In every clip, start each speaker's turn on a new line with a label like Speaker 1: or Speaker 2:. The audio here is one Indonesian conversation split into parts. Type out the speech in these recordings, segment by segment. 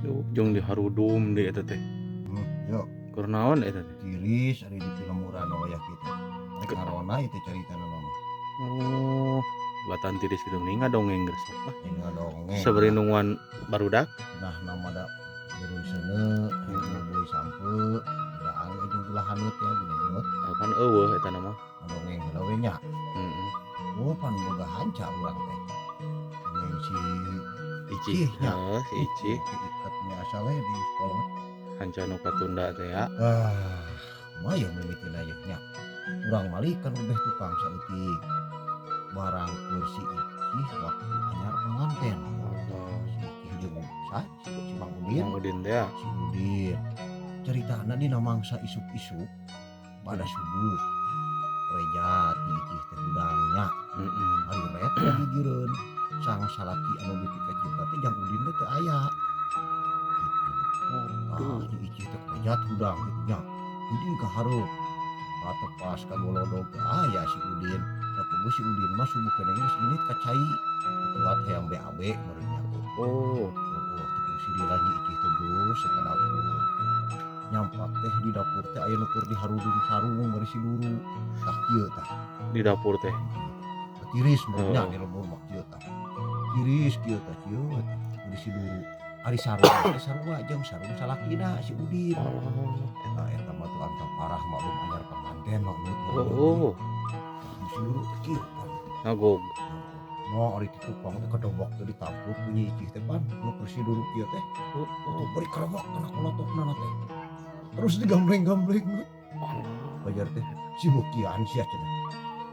Speaker 1: Jeung diharudum deui eta teh.
Speaker 2: Yo
Speaker 1: Keur naon eta teh?
Speaker 2: tiris ari di film Murano wayah kitu. Rek ngarona itu caritana mah.
Speaker 1: Oh, batan tiris kitu mending ngadongeng geus sok mah.
Speaker 2: Ini ngadongeng.
Speaker 1: Sabari nungguan barudak.
Speaker 2: Nah nama da jerun seuneu, beuy sampeu, daang jeung ulah haneut ya gini nyot.
Speaker 1: Kan eueuh eta na mah.
Speaker 2: Ngadongeng heula we nya.
Speaker 1: Heeh.
Speaker 2: Oh pan boga hanca urang teh. Neng si
Speaker 1: Ici.
Speaker 2: nya.
Speaker 1: Heeh, si Ici.
Speaker 2: Ikatnya asalnya di sekolah.
Speaker 1: Hanca nu katunda teh ya.
Speaker 2: Maya mimitina ye nya. Urang malik kan ubeh tukang saeutik. Barang kursi Ici waktu anyar penganten. Si jeung si Mang Udin.
Speaker 1: Mang Udin teh ya.
Speaker 2: Si Udin. Caritana dina mangsa isuk-isuk pada subuh. Reja ti Ici teh udangnya.
Speaker 1: Heeh.
Speaker 2: Ari ret lagi gireun. Sang salaki anu dipika-cita teh Jang Udin teh aya. Gitu. Ici teh reja udang gitu nya. Udin kahareup. Atau pas kagolodog aya si Udin. Da puguh si Udin mah subuh keneh geus init ka cai. Kuat hayang BAB meureunnya.
Speaker 1: Oh.
Speaker 2: Teu si lagi Ici teh geus ka dapur. Nyampak teh di dapur teh aya nu keur diharudung sarung bari si Duru. Tah kieu tah.
Speaker 1: Di dapur teh.
Speaker 2: Tiris meureunnya di lembur mah kieu tah. Tiris kieu tah kieu bari si Duru. Ari sarung teh sarua jeung sarung salakina si Udin. Eta mah teu antap parah maklum anyar penganten mah
Speaker 1: Oh.
Speaker 2: Si Duru teh kieu pan.
Speaker 1: Ngagog.
Speaker 2: Moal ari ti tukang teh kedobok teh ditampuk ku Nyi Ici teh pan nu keur si Duru kieu teh. Tuh bari kerebok kana kolotokna teh. Terus digambreng-gambreng mah. Bajar teh si bukian sia cenah.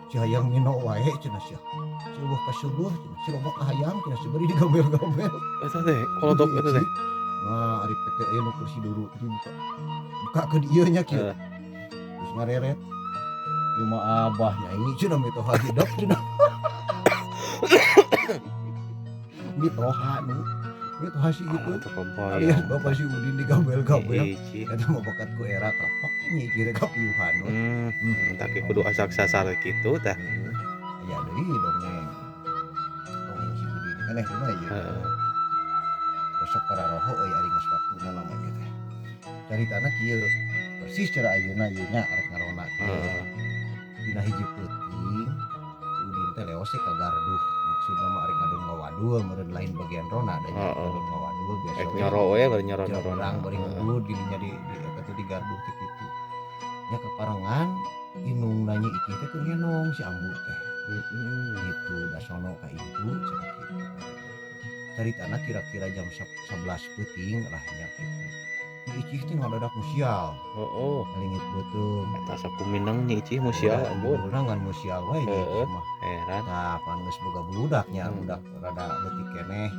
Speaker 2: Si hayang ngino wae cenah sia. Si ubah ka subuh cenah, si loba ka hayang cenah si bari digambel-gambel.
Speaker 1: Eta teh kolotok eta teh.
Speaker 2: Nah, ari PT aya nu kursi Duru dibuka. Buka ke dieu nya kieu. Terus ngareret. Ieu mah abah nyai cenah mitoha hidup cenah. Mitoha nu mitoha si gitu. Alias bapak si Udin digambel-gambel. Eta mah bakat ku era kelapok Nyi Ici teh kapiuhan.
Speaker 1: Entah ke kudu asak sasar kitu tah.
Speaker 2: Aya deui dongeng. Dongeng si Udin keneh mah ieu.
Speaker 1: Heeh.
Speaker 2: Besok para roho euy ari geus waktuna namanya teh. Caritana kieu. Persis cara ayeuna ieu nya arek ngarona kieu. Dina hiji peuting si Udin teh leos ka Garduh. Maksudna mah arek ngadon ngawadul meureun lain bagian rona da nya ngadon ngawadul biasa
Speaker 1: we. Nyoro we bari nyoro
Speaker 2: urang bari ngudud dirinya di eta teh di Garduh teh kitu. Nya kaparengan inungna Nyi Ici teh keur ngenong si Ambu teh. Gitu da sono ka ibu cenah kitu. Caritana kira-kira jam 11 peuting lah nya kitu. Nyi Ici teh ngadadak musial. Ngalingit beuteung.
Speaker 1: Eta sakumineng Nyi Ici musial ampun.
Speaker 2: Urang ngan musial wae Nyi Ici mah.
Speaker 1: Heran.
Speaker 2: Tah pan geus boga budak nya budak rada leutik keneh.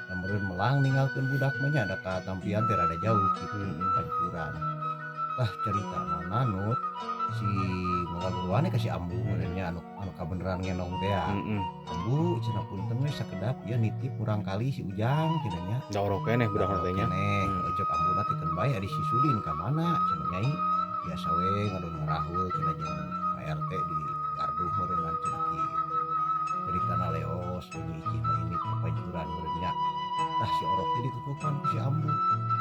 Speaker 2: Da meureun melang ninggalkeun budak mah nya da ka tampian teh rada jauh kitu pancuran. Tah caritana nanut si ngagaguruan ka si Ambu meureun nya anu kabeneran ngenong teh ya. Ambu cenah punten we sakedap ieu nitip urang kali si Ujang cenah nya.
Speaker 1: Da orok keneh budak teh nya.
Speaker 2: Ojok Ambuna teh keun bae ari si Sudin ka mana cenah nyai. Biasa we ngadon ngarahul cenah jeung RT di Garduh meureun cenah kitu. Caritana leos Nyi Ici mah ini papancuran meureun nya. Tah si orok teh ditutupan ku si Ambu.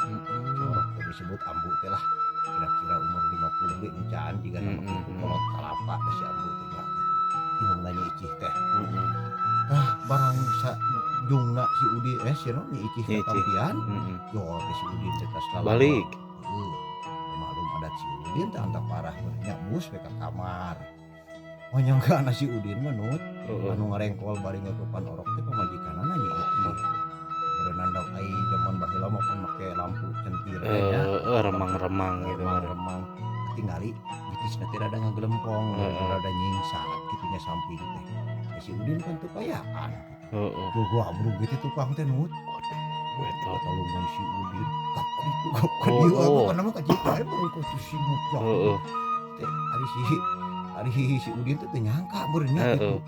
Speaker 2: Si orok teh disebut Ambu teh lah. Kira-kira umur 50 ge encan jiga nama kitu kolot kalapa teh si Ambu teh nya gitu. Inungna Nyi Ici teh. Tah barang jungna si Udin si Nyi Ici teh tampian. Yo teh si Udin teh tas lalu
Speaker 1: balik.
Speaker 2: Maklum adat si Udin teh antap parah meureun nya bus we ka kamar. Oh nyangkana si Udin mah nut anu ngarengkol bari ngeukepan orok teh pamajikanana Nyi Ici. Meureun andau ai jaman baheula mah kan make lampu centir teh nya.
Speaker 1: Remang-remang gitu.
Speaker 2: Remang. Tingali bitisna teh rada ngagelempong, rada nyingsat kitu nya samping teh. Si Udin kan teu payaan. Gua abrug ge tukang teh nut. Eta tolongan si Udin. Kap kitu kap ka dieu aku kana mah ka cita aya baru ku sibuk lah. Teh ari si Udin teh nyangka meureun nya kitu.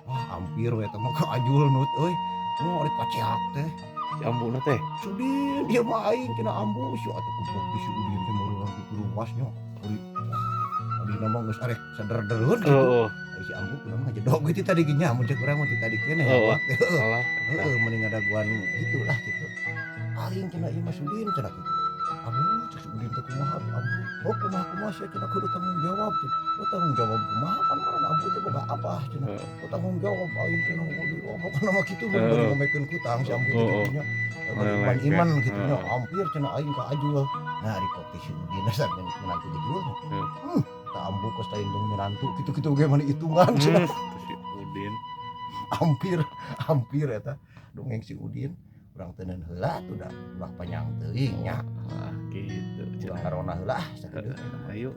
Speaker 2: Wah hampir we eta mah ka ajul nut euy. Mau ari paceak teh.
Speaker 1: Si Ambuna teh.
Speaker 2: Sudin dia mah aing cenah Ambu si atuh kubuk di si Udin teh meureun kitu luas nya. Ari nama geus arek sader-dereun gitu. Si Ambu kunaon ngajedog we ti tadi ge nya mun ceuk urang mah ti tadi keneh awak teh. Mending ngadaguan gitu lah gitu. Aing cenah ieu mah Sudin cenah kitu. Aduh cek si Udin teh kumaha ambu. Oh kumaha sia cenah kudu tanggung jawab cenah. Oh tanggung jawab kumaha kan mana ambu teh boga abah cenah.
Speaker 1: Heeh.
Speaker 2: Oh tanggung jawab aing cenah kudu oh pokona mah kitu mun bari
Speaker 1: Heeh.
Speaker 2: ngomekeun kutang si ambu teh
Speaker 1: Heeh.
Speaker 2: kitunya. Bari
Speaker 1: Ngeleke,
Speaker 2: iman-iman kitunya
Speaker 1: heeh.
Speaker 2: hampir cenah aing ka ajul. Nah ripot ti si Udin asa menantu dijul.
Speaker 1: Heeh.
Speaker 2: Tah ambu kos teh jeung menantu kitu-kitu ge mani hitungan cenah.
Speaker 1: Tuh si Udin.
Speaker 2: Hampir hampir eta dongeng si Udin. Urang teu neun heula tuh da ulah panjang teuing nya.
Speaker 1: Wah, gitu
Speaker 2: Urang
Speaker 1: cenah.
Speaker 2: ngarona heula sakitu.
Speaker 1: Heeh, ayo.